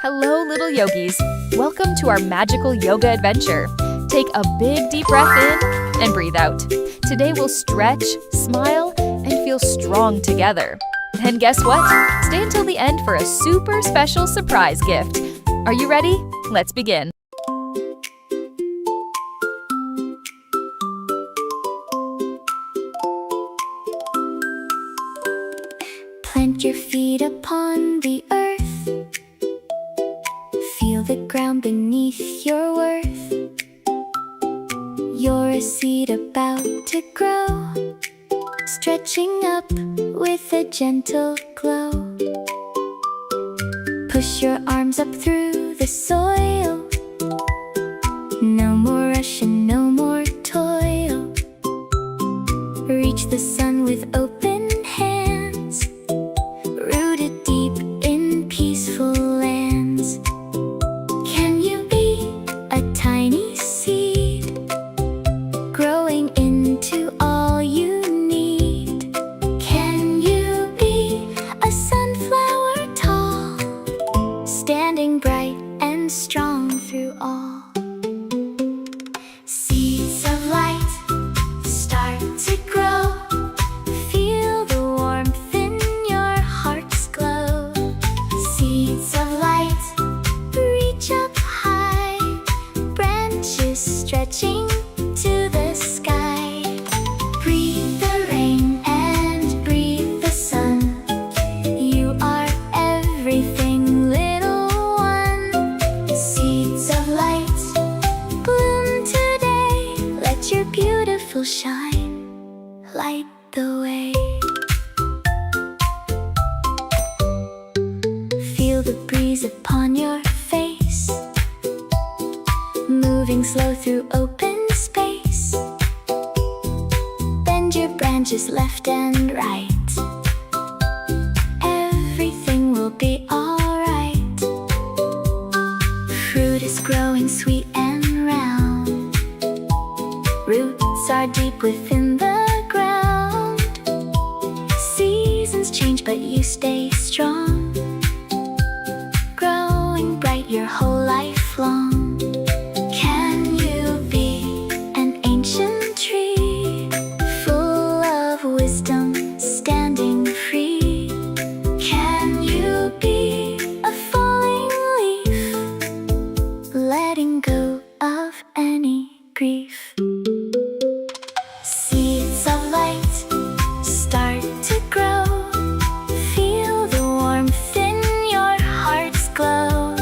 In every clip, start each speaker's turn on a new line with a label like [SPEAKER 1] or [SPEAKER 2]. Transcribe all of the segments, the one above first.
[SPEAKER 1] Hello, little yogis. Welcome to our magical yoga adventure. Take a big deep breath in and breathe out. Today we'll stretch, smile, and feel strong together. And guess what? Stay until the end for a super special surprise gift. Are you ready? Let's begin.
[SPEAKER 2] Plant your feet upon the earth. Feel the ground beneath your worth. You're a seed about to grow, stretching up with a gentle glow. Push your arms up through the soil. No more rush and no more toil. Reach the sun with open hands, rooted deep in peaceful lands. Can you be a tiny seed, growing into all you need? Can you be a sunflower tall, standing bright and strong through all? Seeds of light start to grow. Feel the warmth in your heart's glow. Seeds of light reach up high, branches stretching to the sky. Breathe the rain and breathe the sun. You are everything, little one. Seeds of light bloom today. Let your beautiful shine light the way. Feel the breeze upon your face, moving slow through open space. Bend your branches left and right. Everything will be alright. Fruit is growing sweet and round. Roots are deep within the ground. Seasons change but you stay strong, growing bright your whole life long. Can you be an ancient tree, full of wisdom, standing free? Can you be a falling leaf, letting go of any grief? Seeds of light start to grow. Feel the warmth in your heart's glow.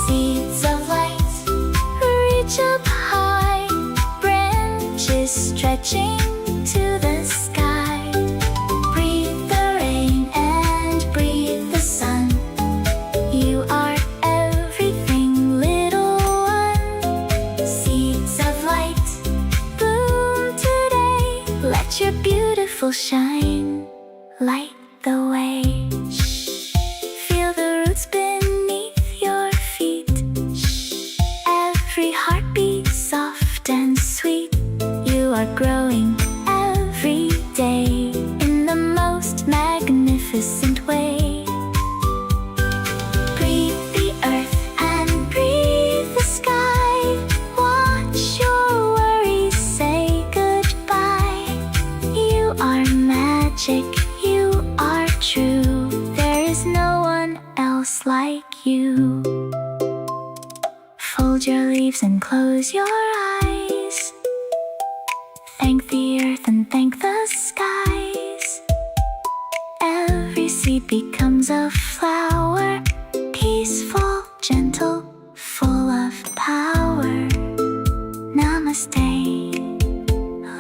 [SPEAKER 2] Seeds of light reach up high, branches stretching to the sky. Breathe the rain and breathe the sun. You are everything, little one. Seeds of light bloom today. Let your beautiful shine light the way. Feel the roots beneath your feet. Every heartbeat soft and sweet. You are growing every day in the most magnificent way. Breathe the earth and breathe the sky. Watch your worries say goodbye. You are magic, you are true. There is no one else like you. Fold your leaves and close your eyes. Thank the earth and thank the skies. Every seed becomes a flower, peaceful, gentle, full of power. Namaste,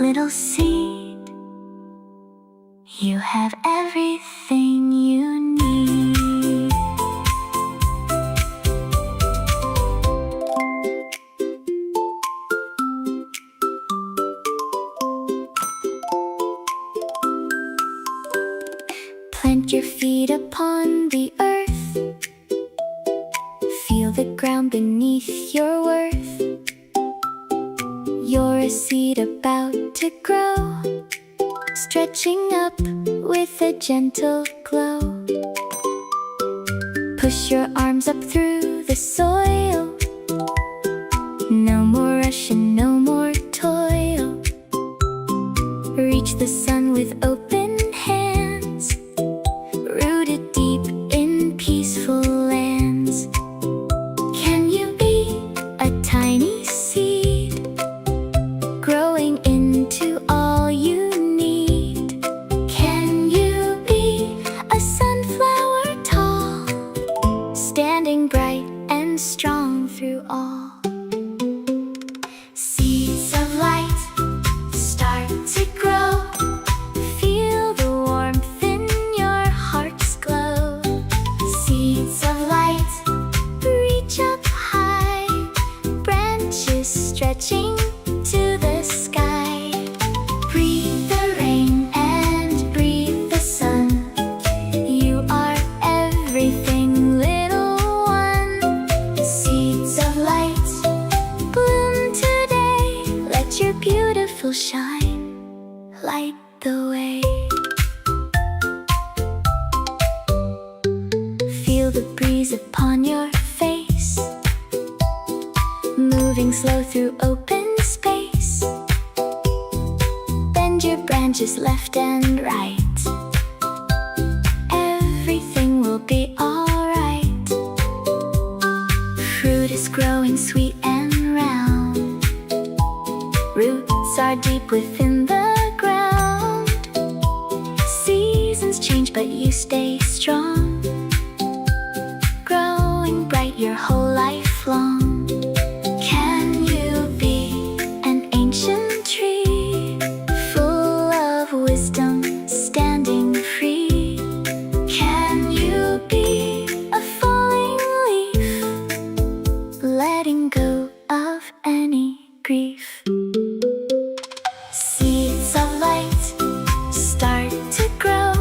[SPEAKER 2] little seed. You have everything you need. Plant your feet upon the earth. Feel the ground beneath your worth. You're a seed about to grow, stretching up with a gentle glow. Push your arms up through the soil. No more rush and no more toil. Reach the sun with open hands, rooted deep in peaceful lands. Can you be a tiny seed, growing into all you need? Can you be a sunflower tall, standing bright and strong through all? Seeds of light start to grow. Feel the warmth in your heart's glow. Seeds of light reach up high, branches stretching to the sky. Breathe the rain and breathe the sun. You are everything, little one. Seeds of light bloom today. Let your beautiful shine light the way. Feel the breeze upon your face, moving slow through open space. Bend your branches left and right. Everything will be alright. Fruit is growing sweet and round. Roots are deep within the ground. Seasons change, but you stay strong, growing bright your whole life long. Can you be an ancient tree, full of wisdom, standing free? Can you be a falling leaf, letting go of any grief? Seeds of light start to grow.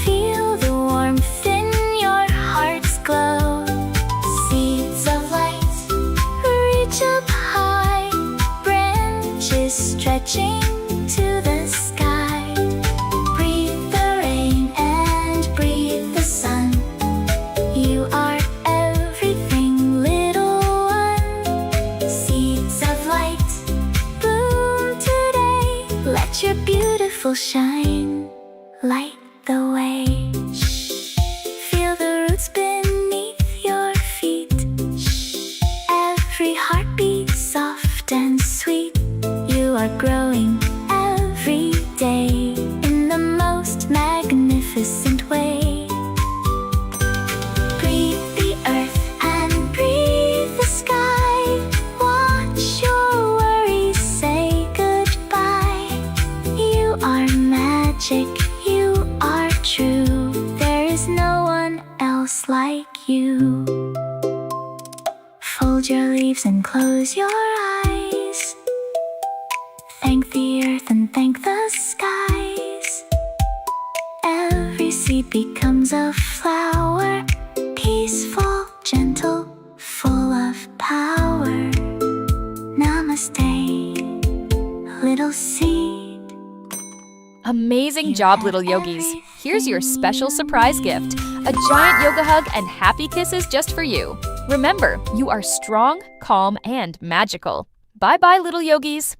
[SPEAKER 2] Feel the warmth in your heart's glow. Seeds of light reach up high, branches stretching to the sky. Breathe the rain and breathe the sun. You are everything, little one. Seeds of light bloom today. Let your beautiful shine light the way. Feel the roots beneath your feet. Every heartbeat soft and sweet. You are growing every day in the most magnificent way. Breathe the earth and breathe the sky. Watch your worries say goodbye. You are magic, you are true. There is no one else like you. Fold your leaves and close your eyes. Thank the earth and thank the skies. Every seed becomes a flower, peaceful, gentle, full of power. Namaste, little seed.
[SPEAKER 1] Amazing job, little yogis. Here's your special surprise gift, a giant yoga hug and happy kisses just for you. Remember, you are strong, calm, and magical. Bye-bye, little yogis.